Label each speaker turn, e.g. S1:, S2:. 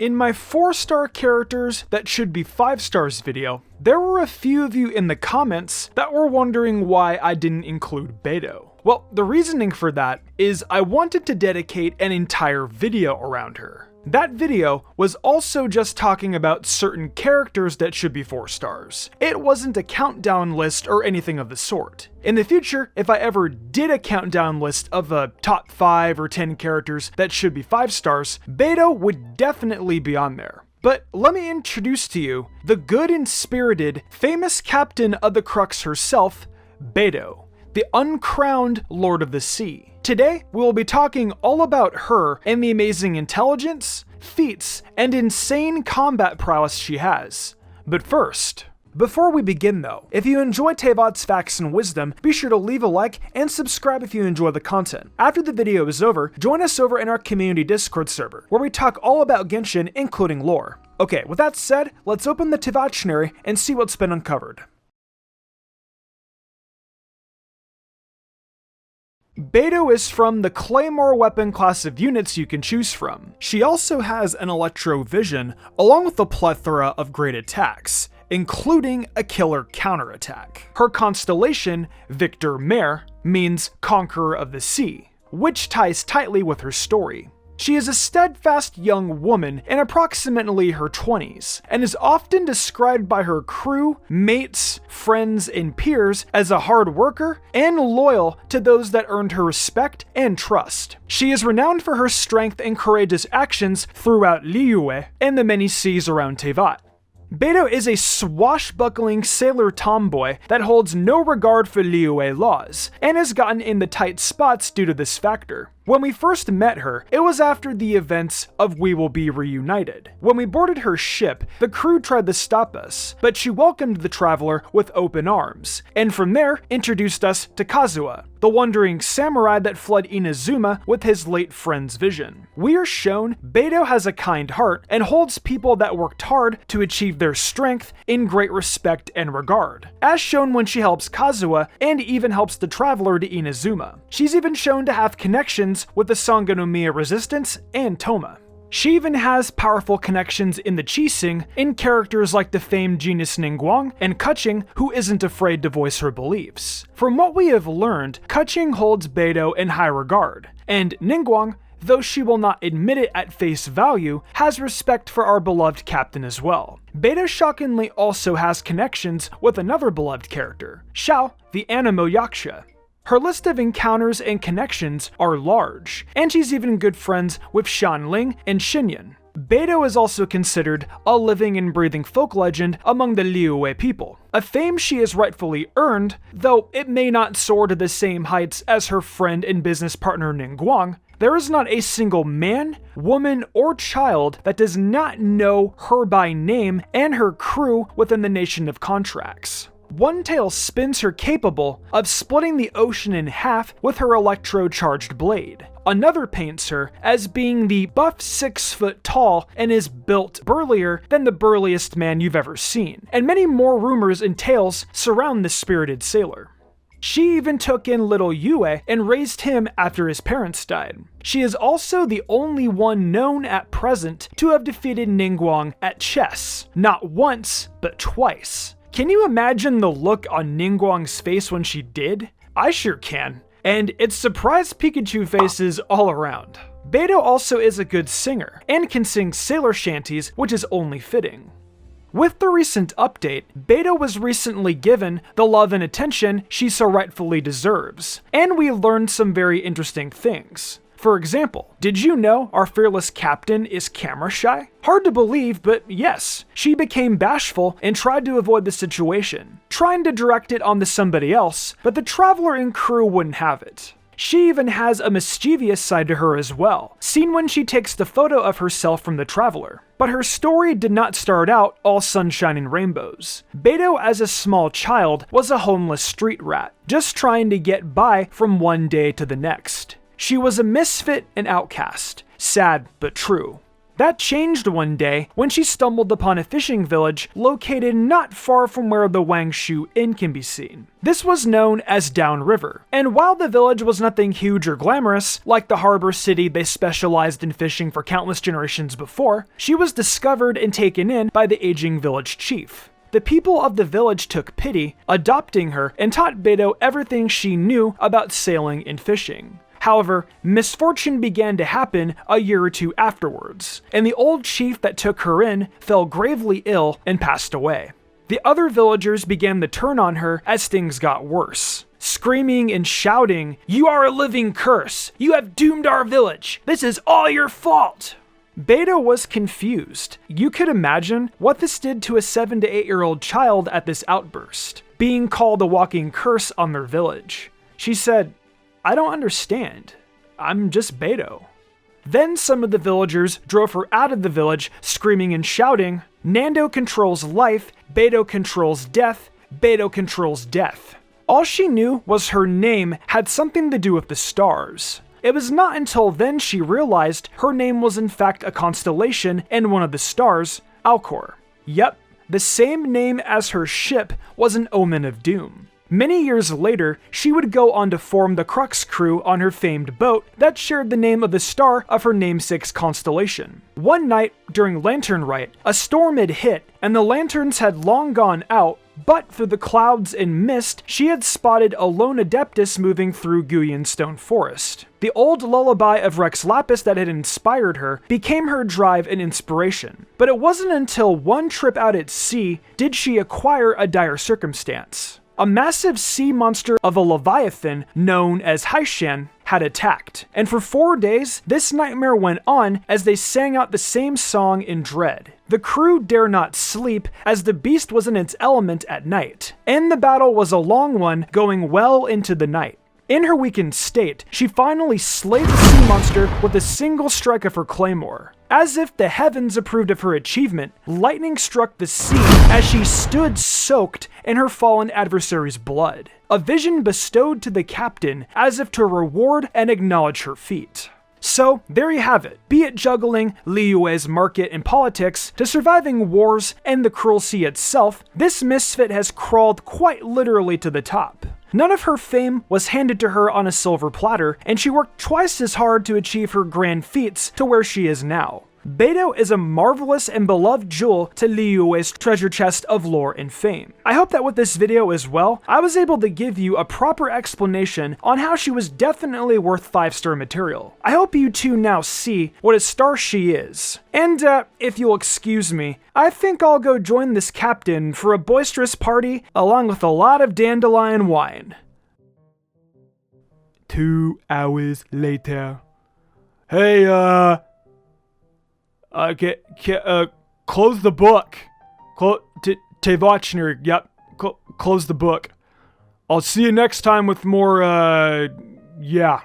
S1: In my 4-star characters that should be 5 stars video, there were a few of you in the comments that were wondering why I didn't include Beidou. Well, the reasoning for that is I wanted to dedicate an entire video around her. That video was also just talking about certain characters that should be 4 stars. It wasn't a countdown list or anything of the sort. In the future, if I ever did a countdown list of the top 5 or 10 characters that should be 5 stars, Beidou would definitely be on there. But let me introduce to you the good and spirited, famous captain of the Crux herself, Beidou, the uncrowned Lord of the Sea. Today, we will be talking all about her and the amazing intelligence, feats, and insane combat prowess she has. But first, before we begin though, if you enjoy Tevat's Facts and Wisdom, be sure to leave a like and subscribe if you enjoy the content. After the video is over, join us over in our community Discord server, where we talk all about Genshin, including lore. Okay, with that said, let's open the Tevattionary and see what's been uncovered. Beidou is from the Claymore weapon class of units you can choose from. She also has an Electro Vision, along with a plethora of great attacks, including a killer counterattack. Her constellation, Victor Mare, means Conqueror of the Sea, which ties tightly with her story. She is a steadfast young woman in approximately her 20s, and is often described by her crew, mates, friends, and peers as a hard worker and loyal to those that earned her respect and trust. She is renowned for her strength and courageous actions throughout Liyue and the many seas around Tevat. Beidou is a swashbuckling sailor tomboy that holds no regard for Liyue laws, and has gotten in the tight spots due to this factor. When we first met her, it was after the events of We Will Be Reunited. When we boarded her ship, the crew tried to stop us, but she welcomed the traveler with open arms, and from there introduced us to Kazuha, the wandering samurai that fled Inazuma with his late friend's vision. We are shown Beidou has a kind heart and holds people that worked hard to achieve their strength in great respect and regard, as shown when she helps Kazuha and even helps the traveler to Inazuma. She's even shown to have connections with the Sangonomiya Resistance and Toma. She even has powerful connections in the Qixing in characters like the famed genius Ningguang and Keqing, who isn't afraid to voice her beliefs. From what we have learned, Keqing holds Beidou in high regard, and Ningguang, though she will not admit it at face value, has respect for our beloved captain as well. Beidou shockingly also has connections with another beloved character, Xiao, the Animo Yaksha. Her list of encounters and connections are large, and she's even good friends with Shanling and Xinyan. Beidou is also considered a living and breathing folk legend among the Liyue people, a fame she has rightfully earned, though it may not soar to the same heights as her friend and business partner Ningguang. There is not a single man, woman, or child that does not know her by name and her crew within the nation of contracts. One Tail spins her capable of splitting the ocean in half with her electro-charged blade. Another paints her as being the buff 6 foot tall and is built burlier than the burliest man you've ever seen. And many more rumors and tales surround this spirited sailor. She even took in little Yue and raised him after his parents died. She is also the only one known at present to have defeated Ningguang at chess, not once, but twice. Can you imagine the look on Ningguang's face when she did? I sure can. And it's surprise Pikachu faces all around. Beidou also is a good singer, and can sing sailor shanties, which is only fitting. With the recent update, Beidou was recently given the love and attention she so rightfully deserves, and we learned some very interesting things. For example, did you know our fearless captain is camera shy? Hard to believe, but yes, she became bashful and tried to avoid the situation, trying to direct it onto somebody else, but the traveler and crew wouldn't have it. She even has a mischievous side to her as well, seen when she takes the photo of herself from the traveler. But her story did not start out all sunshine and rainbows. Beidou, as a small child, was a homeless street rat, just trying to get by from one day to the next. She was a misfit and outcast, sad but true. That changed one day when she stumbled upon a fishing village located not far from where the Wangshu Inn can be seen. This was known as Downriver, and while the village was nothing huge or glamorous, like the harbor city they specialized in fishing for countless generations before, she was discovered and taken in by the aging village chief. The people of the village took pity, adopting her, and taught Beidou everything she knew about sailing and fishing. However, misfortune began to happen a year or two afterwards, and the old chief that took her in fell gravely ill and passed away. The other villagers began to turn on her as things got worse, screaming and shouting, "You are a living curse! You have doomed our village! This is all your fault!" Beidou was confused. You could imagine what this did to a 7 to 8-year-old child at this outburst, being called a walking curse on their village. She said, "I don't understand. I'm just Beidou." Then some of the villagers drove her out of the village, screaming and shouting, "Nando controls life, Beidou controls death, Beidou controls death." All she knew was her name had something to do with the stars. It was not until then she realized her name was in fact a constellation and one of the stars, Alcor. Yep, the same name as her ship was an omen of doom. Many years later, she would go on to form the Crux crew on her famed boat that shared the name of the star of her namesake's constellation. One night, during Lantern Rite, a storm had hit, and the lanterns had long gone out, but through the clouds and mist, she had spotted a lone Adeptus moving through Guyan Stone Forest. The old lullaby of Rex Lapis that had inspired her became her drive and inspiration. But it wasn't until one trip out at sea did she acquire a dire circumstance. A massive sea monster of a leviathan known as Haishan had attacked, and for 4 days, this nightmare went on as they sang out the same song in dread. The crew dare not sleep as the beast was in its element at night, and the battle was a long one going well into the night. In her weakened state, she finally slayed the sea monster with a single strike of her claymore. As if the heavens approved of her achievement, lightning struck the sea as she stood soaked in her fallen adversary's blood. A vision bestowed to the captain as if to reward and acknowledge her feat. So, there you have it. Be it juggling Liyue's market and politics to surviving wars and the cruel sea itself, this misfit has crawled quite literally to the top. None of her fame was handed to her on a silver platter, and she worked twice as hard to achieve her grand feats to where she is now. Beidou is a marvelous and beloved jewel to Liyue's treasure chest of lore and fame. I hope that with this video as well, I was able to give you a proper explanation on how she was definitely worth 5-star material. I hope you too now see what a star she is. And if you'll excuse me, I think I'll go join this captain for a boisterous party along with a lot of dandelion wine. 2 hours later. Hey, close the book. Tevachner, yep, close the book. I'll see you next time with more, yeah.